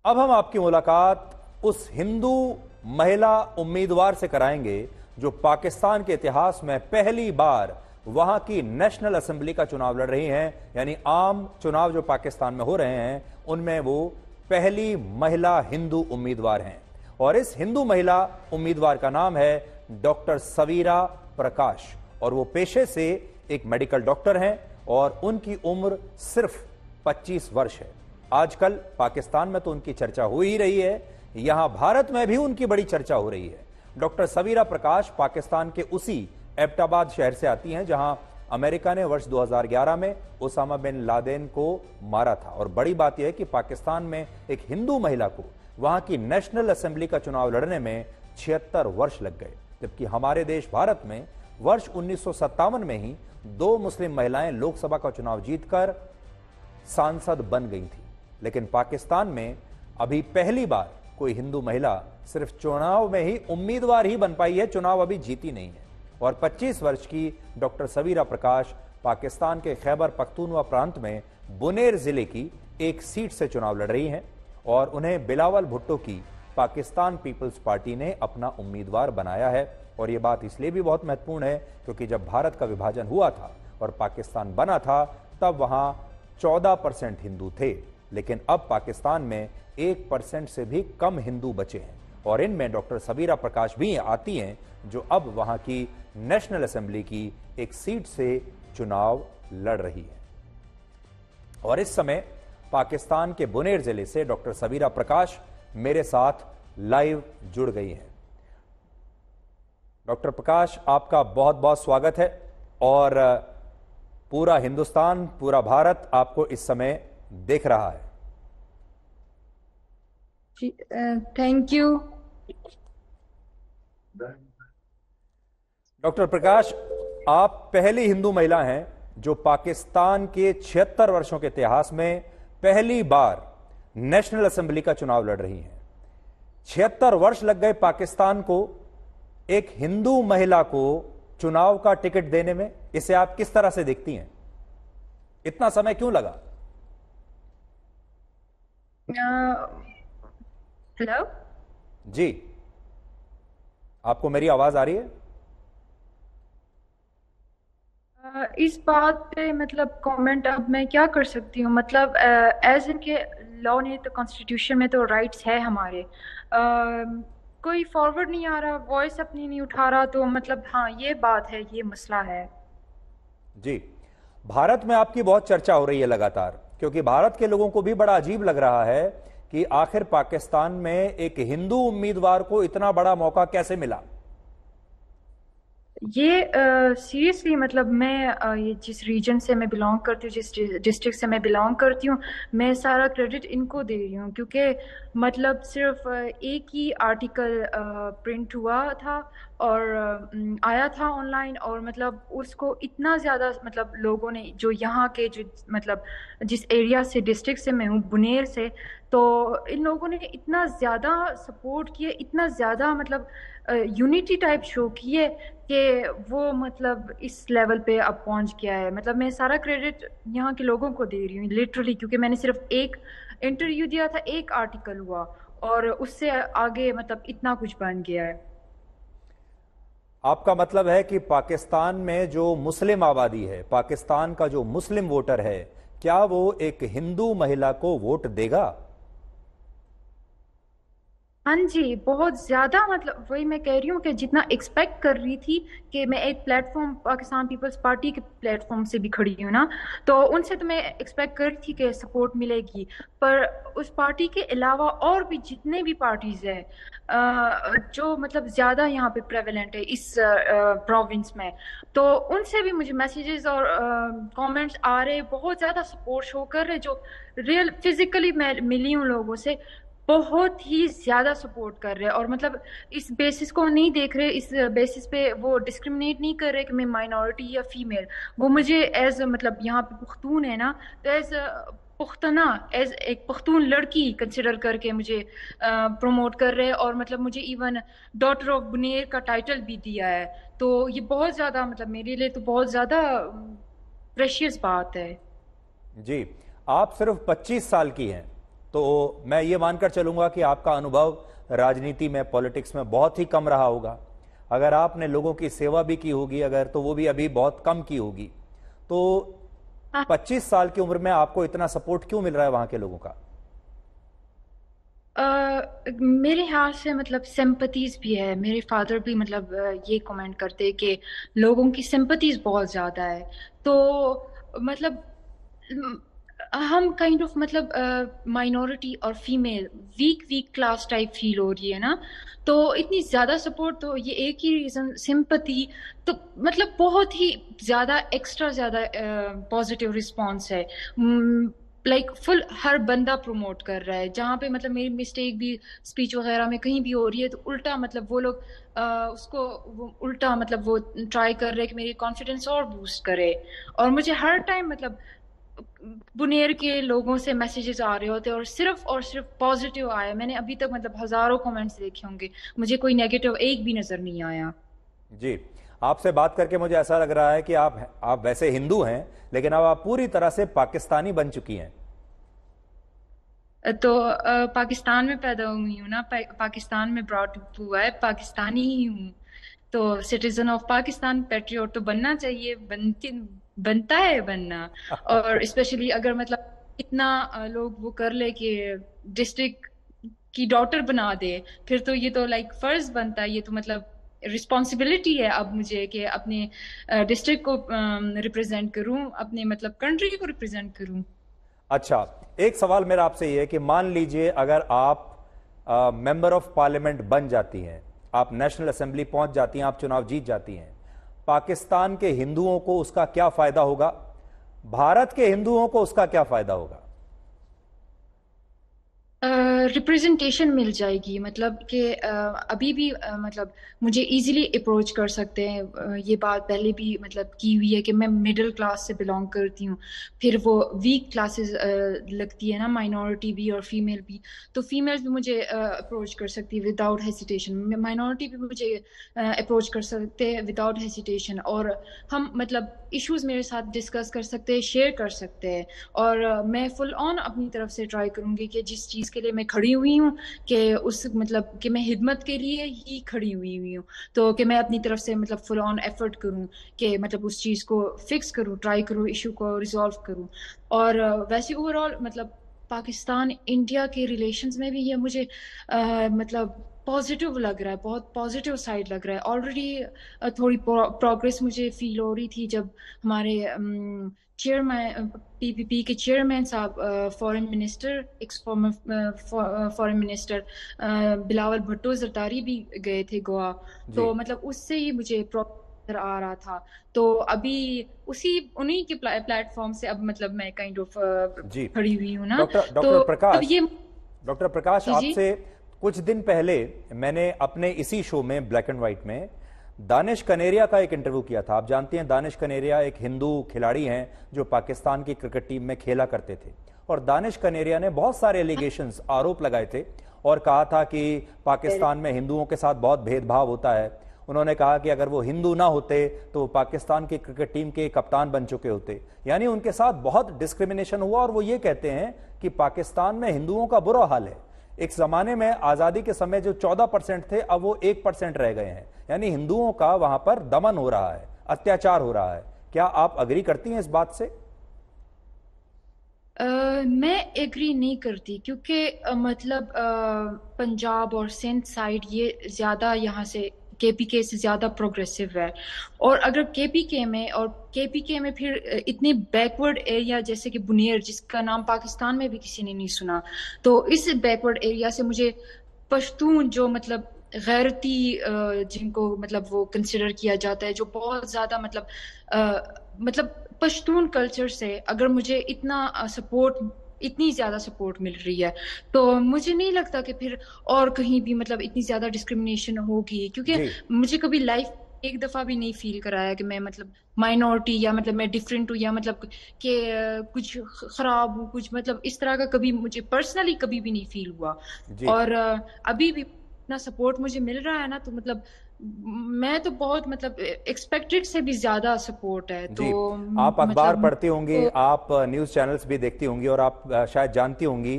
अब हम आपकी मुलाकात उस हिंदू महिला उम्मीदवार से कराएंगे जो पाकिस्तान के इतिहास में पहली बार वहां की नेशनल असेंबली का चुनाव लड़ रही हैं। यानी आम चुनाव जो पाकिस्तान में हो रहे हैं उनमें वो पहली महिला हिंदू उम्मीदवार हैं। और इस हिंदू महिला उम्मीदवार का नाम है डॉक्टर सवीरा प्रकाश और वो पेशे से एक मेडिकल डॉक्टर हैं और उनकी उम्र सिर्फ 25 वर्ष है। आजकल पाकिस्तान में तो उनकी चर्चा हो ही रही है, यहां भारत में भी उनकी बड़ी चर्चा हो रही है। डॉक्टर सवीरा प्रकाश पाकिस्तान के उसी एबटाबाद शहर से आती हैं जहां अमेरिका ने वर्ष 2011 में ओसामा बिन लादेन को मारा था। और बड़ी बात यह है कि पाकिस्तान में एक हिंदू महिला को वहां की नेशनल असेंबली का चुनाव लड़ने में 76 वर्ष लग गए, जबकि हमारे देश भारत में वर्ष 1957 में ही 2 मुस्लिम महिलाएं लोकसभा का चुनाव जीतकर सांसद बन गई थी। लेकिन पाकिस्तान में अभी पहली बार कोई हिंदू महिला सिर्फ चुनाव में ही उम्मीदवार ही बन पाई है, चुनाव अभी जीती नहीं है। और 25 वर्ष की डॉक्टर सवीरा प्रकाश पाकिस्तान के खैबर पख्तूनवा प्रांत में बुनेर जिले की एक सीट से चुनाव लड़ रही हैं और उन्हें बिलावल भुट्टो की पाकिस्तान पीपल्स पार्टी ने अपना उम्मीदवार बनाया है। और यह बात इसलिए भी बहुत महत्वपूर्ण है क्योंकि जब भारत का विभाजन हुआ था और पाकिस्तान बना था तब वहां 14% हिंदू थे, लेकिन अब पाकिस्तान में 1% से भी कम हिंदू बचे हैं। और इनमें डॉक्टर सवीरा प्रकाश भी आती हैं जो अब वहां की नेशनल असेंबली की एक सीट से चुनाव लड़ रही है। और इस समय पाकिस्तान के बुनेर जिले से डॉक्टर सवीरा प्रकाश मेरे साथ लाइव जुड़ गई हैं। डॉक्टर प्रकाश, आपका बहुत बहुत स्वागत है और पूरा हिंदुस्तान, पूरा भारत आपको इस समय देख रहा है। जी, थैंक यू। डॉक्टर प्रकाश, आप पहली हिंदू महिला हैं जो पाकिस्तान के 76 वर्षों के इतिहास में पहली बार नेशनल असेंबली का चुनाव लड़ रही हैं। 76 वर्ष लग गए पाकिस्तान को एक हिंदू महिला को चुनाव का टिकट देने में, इसे आप किस तरह से देखती हैं? इतना समय क्यों लगा? हेलो जी, आपको मेरी आवाज आ रही है? इस बात पे मतलब कमेंट अब मैं क्या कर सकती हूँ, मतलब एज इनके लॉ ने तो कॉन्स्टिट्यूशन में तो राइट्स है हमारे, कोई फॉरवर्ड नहीं आ रहा, वॉइस अपनी नहीं उठा रहा, तो मतलब हाँ ये बात है, ये मसला है। जी, भारत में आपकी बहुत चर्चा हो रही है लगातार, क्योंकि भारत के लोगों को भी बड़ा अजीब लग रहा है कि आखिर पाकिस्तान में एक हिंदू उम्मीदवार को इतना बड़ा मौका कैसे मिला। ये सीरियसली मतलब मैं ये जिस रीजन से मैं बिलोंग करती हूँ, जिस डिस्ट्रिक्ट से मैं बिलोंग करती हूँ, मैं सारा क्रेडिट इनको दे रही हूँ, क्योंकि मतलब सिर्फ एक ही आर्टिकल प्रिंट हुआ था और आया था ऑनलाइन, और मतलब उसको इतना ज़्यादा मतलब लोगों ने, जो यहाँ के जो मतलब जिस एरिया से, डिस्ट्रिक्ट से मैं हूँ, बुनेर से, तो इन लोगों ने इतना ज़्यादा सपोर्ट किए, इतना ज़्यादा मतलब यूनिटी टाइप शो किए कि वो मतलब इस लेवल पे अब पहुंच गया है। मतलब मैं सारा क्रेडिट यहाँ के लोगों को दे रही हूँ लिटरली, क्योंकि मैंने सिर्फ एक इंटरव्यू दिया था, एक आर्टिकल हुआ और उससे आगे मतलब इतना कुछ बन गया है। आपका मतलब है कि पाकिस्तान में जो मुस्लिम आबादी है, पाकिस्तान का जो मुस्लिम वोटर है, क्या वो एक हिंदू महिला को वोट देगा? हाँ जी, बहुत ज्यादा, मतलब वही मैं कह रही हूँ कि जितना एक्सपेक्ट कर रही थी कि मैं एक प्लेटफॉर्म पाकिस्तान पीपल्स पार्टी के प्लेटफॉर्म से भी खड़ी हूँ ना, तो उनसे तो मैं एक्सपेक्ट कर रही थी कि सपोर्ट मिलेगी, पर उस पार्टी के अलावा और भी जितने भी पार्टीज है जो मतलब ज्यादा यहाँ पे प्रेवलेंट है इस प्रोविंस में, तो उनसे भी मुझे मैसेजेस और कमेंट्स आ रहे, बहुत ज्यादा सपोर्ट शो कर रहे, जो रियल फिजिकली मैं मिली हूँ लोगों से, बहुत ही ज्यादा सपोर्ट कर रहे हैं। और मतलब इस बेसिस को नहीं देख रहे, इस बेसिस पे वो डिस्क्रिमिनेट नहीं कर रहे कि मैं माइनॉरिटी या फीमेल, वो मुझे एज मतलब यहाँ पे पुख्तून है ना, तो एज पुख्तना, एज एक पुख्तून लड़की कंसिडर करके मुझे प्रमोट कर रहे हैं, और मतलब मुझे इवन डॉटर ऑफ बुनेर का टाइटल भी दिया है। तो ये बहुत ज्यादा मतलब मेरे लिए तो बहुत ज्यादा प्रेशियस बात है। जी, आप सिर्फ 25 साल की हैं तो मैं ये मानकर चलूंगा कि आपका अनुभव राजनीति में, पॉलिटिक्स में बहुत ही कम रहा होगा। अगर आपने लोगों की सेवा भी की होगी अगर, तो वो भी अभी बहुत कम की होगी। तो 25 साल की उम्र में आपको इतना सपोर्ट क्यों मिल रहा है वहां के लोगों का? मेरे ख्याल से मतलब सिंपथीज भी है। मेरे फादर भी मतलब ये कमेंट करते हैं कि लोगों की सिंपथीज बहुत ज्यादा है। तो मतलब म, हम काइंड ऑफ मतलब माइनॉरिटी और female weak weak class type feel हो रही है ना। तो इतनी ज्यादा सपोर्ट, तो ये एक ही रीजन सिंपथी। तो मतलब बहुत ही ज्यादा एक्स्ट्रा ज्यादा पॉजिटिव रिस्पॉन्स है। लाइक फुल हर बंदा प्रमोट कर रहा है। जहाँ पे मतलब मेरी मिस्टेक भी स्पीच वगैरह में कहीं भी हो रही है तो उल्टा मतलब वो लोग उसको वो उल्टा मतलब वो ट्राई कर रहे हैं कि मेरी कॉन्फिडेंस और बूस्ट करे। और मुझे हर टाइम मतलब बुनेर के लोगों से मैसेजेस आ रहे होते हैं और सिर्फ पॉजिटिव आया। मैंने अभी तक मतलब हजारों कमेंट्स देखे होंगे, मुझे कोई नेगेटिव एक भी नजर नहीं आया। जी, आपसे बात करके मुझे ऐसा लग रहा है कि आप वैसे हिंदू हैं, लेकिन अब आप पूरी तरह से पाकिस्तानी बन चुकी हैं। तो पाकिस्तान में पैदा हुई हूँ ना, पाकिस्तान में ब्रॉट अप हुआ है, पाकिस्तानी ही हूँ। तो सिटीजन ऑफ पाकिस्तान, पेट्रियोट तो बनना चाहिए, बनता है बनना। और स्पेशली अगर मतलब इतना लोग वो कर ले कि डिस्ट्रिक्ट की डॉटर बना दे, फिर तो ये तो लाइक फर्ज बनता है। ये तो मतलब रिस्पॉन्सिबिलिटी है अब मुझे कि अपने डिस्ट्रिक्ट को रिप्रेजेंट करूं, अपने मतलब कंट्री को रिप्रेजेंट करूं। अच्छा, एक सवाल मेरा आपसे यह है कि मान लीजिए अगर आप मेंबर ऑफ पार्लियामेंट बन जाती हैं, आप नेशनल असेंबली पहुंच जाती हैं, आप चुनाव जीत जाती हैं, पाकिस्तान के हिंदुओं को उसका क्या फायदा होगा? भारत के हिंदुओं को उसका क्या फायदा होगा? रिप्रेजेंटेशन मिल जाएगी। मतलब कि अभी भी मतलब मुझे इजीली अप्रोच कर सकते हैं। ये बात पहले भी मतलब की हुई है कि मैं मिडिल क्लास से बिलोंग करती हूँ। फिर वो वीक क्लासेस लगती है ना, माइनॉरिटी भी और फीमेल भी। तो फीमेल भी मुझे अप्रोच कर सकती है विदाउट हेसिटेशन, माइनॉरिटी भी मुझे अप्रोच कर सकते हैं विदाउट हेसिटेशन। और हम मतलब इश्यूज मेरे साथ डिस्कस कर सकते हैं, शेयर कर सकते हैं। और मैं फुल ऑन अपनी तरफ से ट्राई करूंगी कि जिस चीज़ के लिए मैं खड़ी हुई हूँ, कि उस मतलब कि मैं हिदमत के लिए ही खड़ी हुई हूँ। तो कि मैं अपनी तरफ से मतलब फुल ऑन एफर्ट करूँ कि मतलब उस चीज़ को फिक्स करूँ, ट्राई करूँ, इशू को रिजॉल्व करूँ। और वैसे ओवरऑल मतलब पाकिस्तान इंडिया के रिलेशंस में भी ये मुझे मतलब पॉजिटिव लग रहा है, बहुत पॉजिटिव साइड लग रहा है। ऑलरेडी थोड़ी प्रोग्रेस मुझे फील हो रही थी जब हमारे चेयरमैन, पीपीपी के चेयरमैन साहब, foreign minister, x foreign minister Bilawal Bhutto Zardari भी गए थे गोवा। जी तो मतलब उससे ही मुझे नजर आ रहा था। तो अभी उसी उन्हीं के प्लेटफॉर्म से अब मतलब मैं काइंड ऑफ जी। खड़ी हुई हूँ ना। डॉक्टर तो डॉक्टर अब प्रकाश, ये डॉक्टर प्रकाश, जी जी आपसे कुछ दिन पहले मैंने अपने इसी शो में, ब्लैक एंड व्हाइट में, दानिश कनेरिया का एक इंटरव्यू किया था। आप जानते हैं दानिश कनेरिया एक हिंदू खिलाड़ी हैं जो पाकिस्तान की क्रिकेट टीम में खेला करते थे। और दानिश कनेरिया ने बहुत सारे एलिगेशंस, आरोप लगाए थे और कहा था कि पाकिस्तान में हिंदुओं के साथ बहुत भेदभाव होता है। उन्होंने कहा कि अगर वो हिंदू ना होते तो वो पाकिस्तान की क्रिकेट टीम के कप्तान बन चुके होते। यानी उनके साथ बहुत डिस्क्रिमिनेशन हुआ। और वो ये कहते हैं कि पाकिस्तान में हिंदुओं का बुरा हाल है। एक जमाने में आजादी के समय जो 14% थे, अब वो 1% रह गए हैं। यानी हिंदुओं का वहां पर दमन हो रहा है, अत्याचार हो रहा है। क्या आप अग्री करती हैं इस बात से? मैं एग्री नहीं करती, क्योंकि मतलब पंजाब और सिंध साइड ये ज्यादा यहाँ से केपीके से ज्यादा प्रोग्रेसिव है। और अगर केपीके में, और केपीके में फिर इतने बैकवर्ड एरिया जैसे कि बुनेर, जिसका नाम पाकिस्तान में भी किसी ने नहीं सुना। तो इस बैकवर्ड एरिया से मुझे पश्तून जो मतलब गैरती जिनको मतलब वो कंसिडर किया जाता है, जो बहुत ज्यादा मतलब पश्तून कल्चर से अगर मुझे इतना सपोर्ट, इतनी ज्यादा सपोर्ट मिल रही है, तो मुझे नहीं लगता कि फिर और कहीं भी मतलब इतनी ज्यादा डिस्क्रिमिनेशन होगी। क्योंकि जी मुझे कभी लाइफ एक दफा भी नहीं फील कराया कि मैं मतलब माइनॉरिटी या मतलब मैं डिफरेंट हूँ, या मतलब कि कुछ खराब हूँ, कुछ मतलब इस तरह का कभी मुझे पर्सनली कभी भी नहीं फील हुआ। जी और अभी भी इतना सपोर्ट मुझे मिल रहा है ना, तो मतलब मैं तो बहुत मतलब एक्सपेक्टेड से भी ज्यादा सपोर्ट है। तो जी। आप अखबार मतलब पढ़ती होंगी, तो आप न्यूज़ चैनल्स भी देखती होंगी और आप शायद जानती होंगी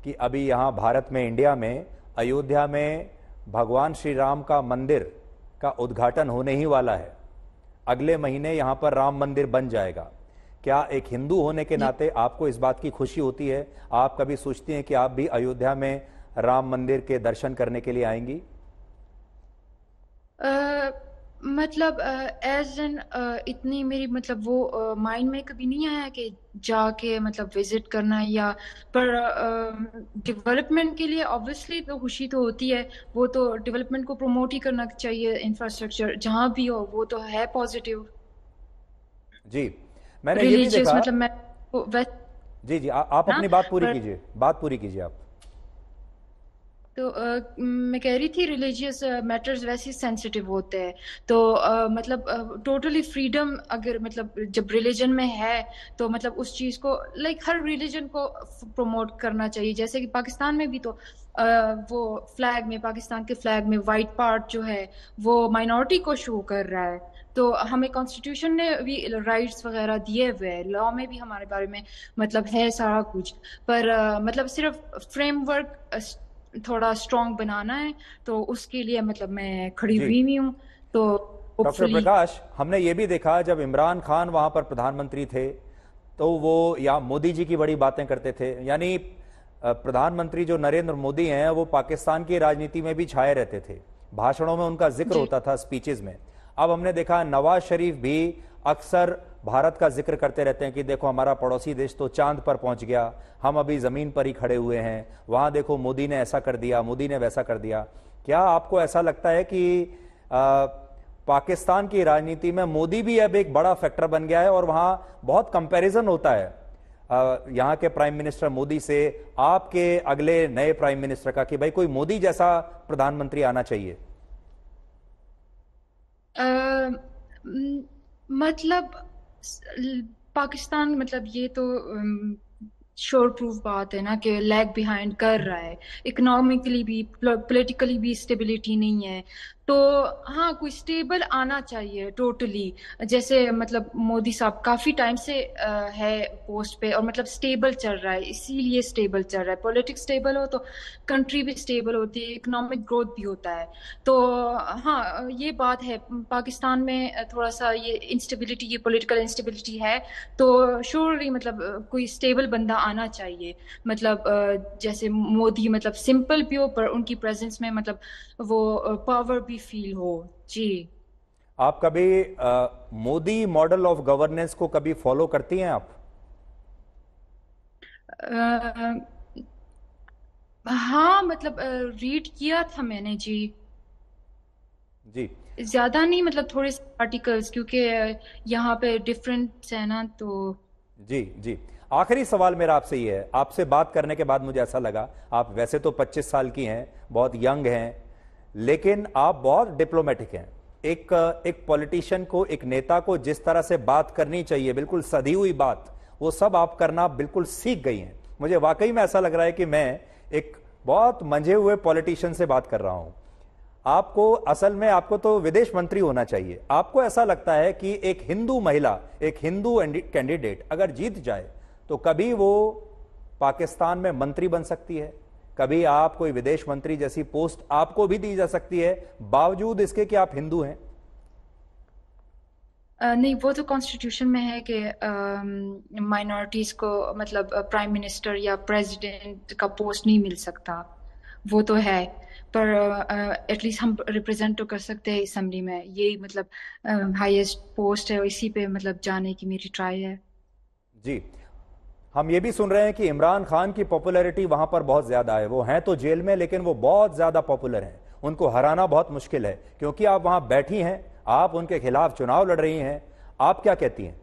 कि अभी यहाँ भारत में, इंडिया में, अयोध्या में भगवान श्री राम का मंदिर का उद्घाटन होने ही वाला है। अगले महीने यहाँ पर राम मंदिर बन जाएगा। क्या एक हिंदू होने के नाते आपको इस बात की खुशी होती है? आप कभी सोचती हैं कि आप भी अयोध्या में राम मंदिर के दर्शन करने के लिए आएंगी? मतलब एज एन इतनी मेरी मतलब वो माइंड में कभी नहीं आया कि जाके मतलब विजिट करना या, पर डेवलपमेंट के लिए ऑब्वियसली तो खुशी तो होती है। वो तो डेवलपमेंट को प्रमोट ही करना चाहिए, इंफ्रास्ट्रक्चर जहाँ भी हो वो तो है पॉजिटिव। जी, मैंने ये भी रिलीजियस देखा। मतलब मैं जी जी, आप ना, अपनी बात पूरी पर कीजिए, बात पूरी कीजिए आप। तो मैं कह रही थी रिलीजियस मैटर्स वैसे सेंसिटिव होते हैं। तो मतलब टोटली फ्रीडम अगर मतलब जब रिलीजन में है तो मतलब उस चीज को लाइक हर रिलीजन को प्रमोट करना चाहिए। जैसे कि पाकिस्तान में भी तो वो फ्लैग में, पाकिस्तान के फ्लैग में वाइट पार्ट जो है वो माइनॉरिटी को शो कर रहा है। तो हमें कॉन्स्टिट्यूशन ने भी राइट्स वगैरह दिए हुए हैं, लॉ में भी हमारे बारे में मतलब है सारा कुछ। पर मतलब सिर्फ फ्रेमवर्क थोड़ा स्ट्रॉन्ग बनाना है, तो उसके लिए मतलब मैं खड़ी जी हुई हूँ। तो डॉक्टर होपफुली प्रकाश, हमने ये भी देखा जब इमरान खान वहां पर प्रधानमंत्री थे तो वो या मोदी जी की बड़ी बातें करते थे। यानी प्रधानमंत्री जो नरेंद्र मोदी हैं वो पाकिस्तान की राजनीति में भी छाए रहते थे, भाषणों में उनका जिक्र जी होता था, स्पीचेस में। अब हमने देखा नवाज शरीफ भी अक्सर भारत का जिक्र करते रहते हैं कि देखो हमारा पड़ोसी देश तो चांद पर पहुंच गया, हम अभी जमीन पर ही खड़े हुए हैं, वहां देखो मोदी ने ऐसा कर दिया, मोदी ने वैसा कर दिया। क्या आपको ऐसा लगता है कि पाकिस्तान की राजनीति में मोदी भी अब एक बड़ा फैक्टर बन गया है और वहां बहुत कंपैरिजन होता है यहां के प्राइम मिनिस्टर मोदी से आपके अगले नए प्राइम मिनिस्टर का, कि भाई कोई मोदी जैसा प्रधानमंत्री आना चाहिए? मतलब पाकिस्तान मतलब ये तो श्योर प्रूफ बात है ना कि लैग बिहाइंड कर रहा है। इकोनॉमिकली भी पॉलिटिकली भी स्टेबिलिटी नहीं है। तो हाँ, कोई स्टेबल आना चाहिए टोटली। जैसे मतलब मोदी साहब काफी टाइम से है पोस्ट पे और मतलब स्टेबल चल रहा है, इसीलिए स्टेबल चल रहा है। पॉलिटिक्स स्टेबल हो तो कंट्री भी स्टेबल होती है, इकोनॉमिक ग्रोथ भी होता है। तो हाँ, ये बात है। पाकिस्तान में थोड़ा सा ये इंस्टेबिलिटी, ये पॉलिटिकल इंस्टेबिलिटी है। तो श्योरली मतलब कोई स्टेबल बंदा आना चाहिए। मतलब जैसे मोदी मतलब सिंपल भी हो पर उनकी प्रेजेंस में मतलब वो पावर भी फील हो। जी आप कभी मोदी मॉडल ऑफ गवर्नेंस को कभी फॉलो करती हैं आप? हाँ, मतलब रीड किया था मैंने जी। जी ज्यादा नहीं, मतलब थोड़े से आर्टिकल्स, क्योंकि यहाँ पे डिफरेंट है ना। तो जी जी, आखिरी सवाल मेरा आपसे ये है। आपसे बात करने के बाद मुझे ऐसा लगा, आप वैसे तो 25 साल की हैं, बहुत यंग हैं, लेकिन आप बहुत डिप्लोमेटिक हैं। एक पॉलिटिशियन को, एक नेता को जिस तरह से बात करनी चाहिए, बिल्कुल सधी हुई बात, वो सब आप करना बिल्कुल सीख गई हैं। मुझे वाकई में ऐसा लग रहा है कि मैं एक बहुत मंझे हुए पॉलिटिशियन से बात कर रहा हूं। आपको असल में, आपको तो विदेश मंत्री होना चाहिए। आपको ऐसा लगता है कि एक हिंदू महिला, एक हिंदू कैंडिडेट अगर जीत जाए तो कभी वो पाकिस्तान में मंत्री बन सकती है, कभी आप कोई विदेश मंत्री जैसी पोस्ट आपको भी दी जा सकती है, बावजूद इसके कि आप हिंदू हैं? नहीं, वो तो कॉन्स्टिट्यूशन में है कि माइनॉरिटीज को मतलब प्राइम मिनिस्टर या प्रेसिडेंट का पोस्ट नहीं मिल सकता। वो तो है। पर एटलीस्ट हम रिप्रेजेंट तो कर सकते हैं असेंबली में। यही मतलब हाईएस्ट पोस्ट है, इसी पे मतलब जाने की मेरी ट्राई है। जी, हम ये भी सुन रहे हैं कि इमरान खान की पॉपुलैरिटी वहां पर बहुत ज्यादा है। वो हैं तो जेल में, लेकिन वो बहुत ज्यादा पॉपुलर हैं। उनको हराना बहुत मुश्किल है, क्योंकि आप वहां बैठी हैं, आप उनके खिलाफ चुनाव लड़ रही हैं। आप क्या कहती हैं?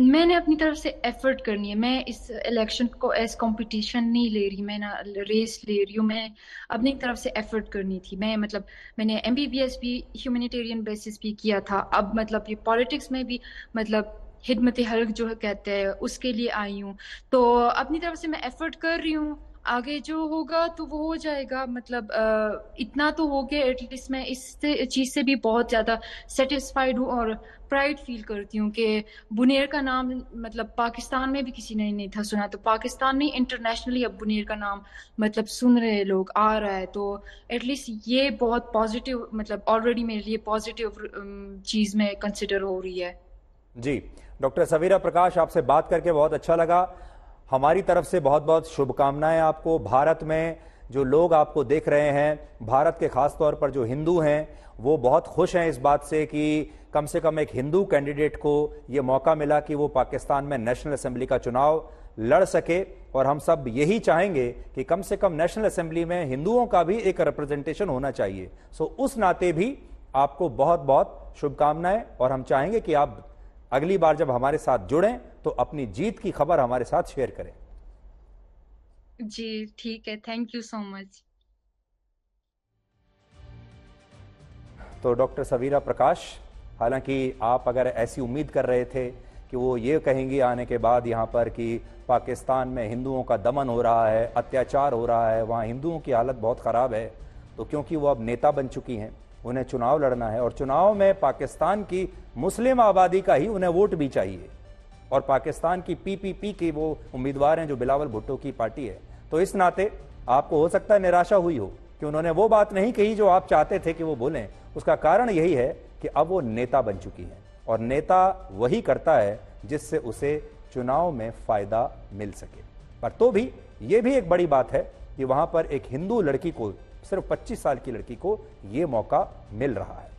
मैंने अपनी तरफ से एफर्ट करनी है। मैं इस इलेक्शन को एज कंपटीशन नहीं ले रही, मैं ना रेस ले रही हूँ। मैं अपनी तरफ से एफर्ट करनी थी। मैं मतलब मैंने एमबीबीएस भी ह्यूमैनिटेरियन बेसिस भी किया था। अब मतलब ये पॉलिटिक्स में भी मतलब खिदमत हल्क जो कहते हैं उसके लिए आई हूँ। तो अपनी तरफ से मैं एफर्ट कर रही हूँ आगे जो होगा तो वो हो जाएगा, मतलब इतना तो हो गया एटलीस्ट। मैं इस चीज से भी बहुत ज्यादा सेटिस्फाइड हूँ और प्राइड फील करती हूँ कि बुनेर का नाम मतलब पाकिस्तान में भी किसी ने नहीं था सुना, तो पाकिस्तान में इंटरनेशनली अब बुनेर का नाम मतलब सुन रहे लोग आ रहा है, तो एटलीस्ट ये बहुत पॉजिटिव, मतलब ऑलरेडी मेरे लिए पॉजिटिव चीज में कंसिडर हो रही है। जी, डॉक्टर सवीरा प्रकाश, आपसे बात करके बहुत अच्छा लगा। हमारी तरफ से बहुत बहुत शुभकामनाएं आपको। भारत में जो लोग आपको देख रहे हैं, भारत के खास तौर पर जो हिंदू हैं, वो बहुत खुश हैं इस बात से कि कम से कम एक हिंदू कैंडिडेट को ये मौका मिला कि वो पाकिस्तान में नेशनल असेंबली का चुनाव लड़ सके। और हम सब यही चाहेंगे कि कम से कम नेशनल असेंबली में हिंदुओं का भी एक रिप्रेजेंटेशन होना चाहिए। सो उस नाते भी आपको बहुत बहुत शुभकामनाएं, और हम चाहेंगे कि आप अगली बार जब हमारे साथ जुड़ें तो अपनी जीत की खबर हमारे साथ शेयर करें। जी ठीक है, थैंक यू सो मच। तो डॉक्टर सवीरा प्रकाश, हालांकि आप अगर ऐसी उम्मीद कर रहे थे कि वो ये कहेंगी आने के बाद यहाँ पर कि पाकिस्तान में हिंदुओं का दमन हो रहा है, अत्याचार हो रहा है, वहाँ हिंदुओं की हालत बहुत ख़राब है, तो क्योंकि वो अब नेता बन चुकी हैं, उन्हें चुनाव लड़ना है और चुनाव में पाकिस्तान की मुस्लिम आबादी का ही उन्हें वोट भी चाहिए, और पाकिस्तान की पीपीपी के वो उम्मीदवार हैं जो बिलावल भुट्टो की पार्टी है। तो इस नाते आपको हो सकता है निराशा हुई हो कि उन्होंने वो बात नहीं कही जो आप चाहते थे कि वो बोलें। उसका कारण यही है कि अब वो नेता बन चुकी हैं, और नेता वही करता है जिससे उसे चुनाव में फायदा मिल सके। पर तो भी ये भी एक बड़ी बात है कि वहां पर एक हिंदू लड़की को, सिर्फ 25 साल की लड़की को ये मौका मिल रहा है।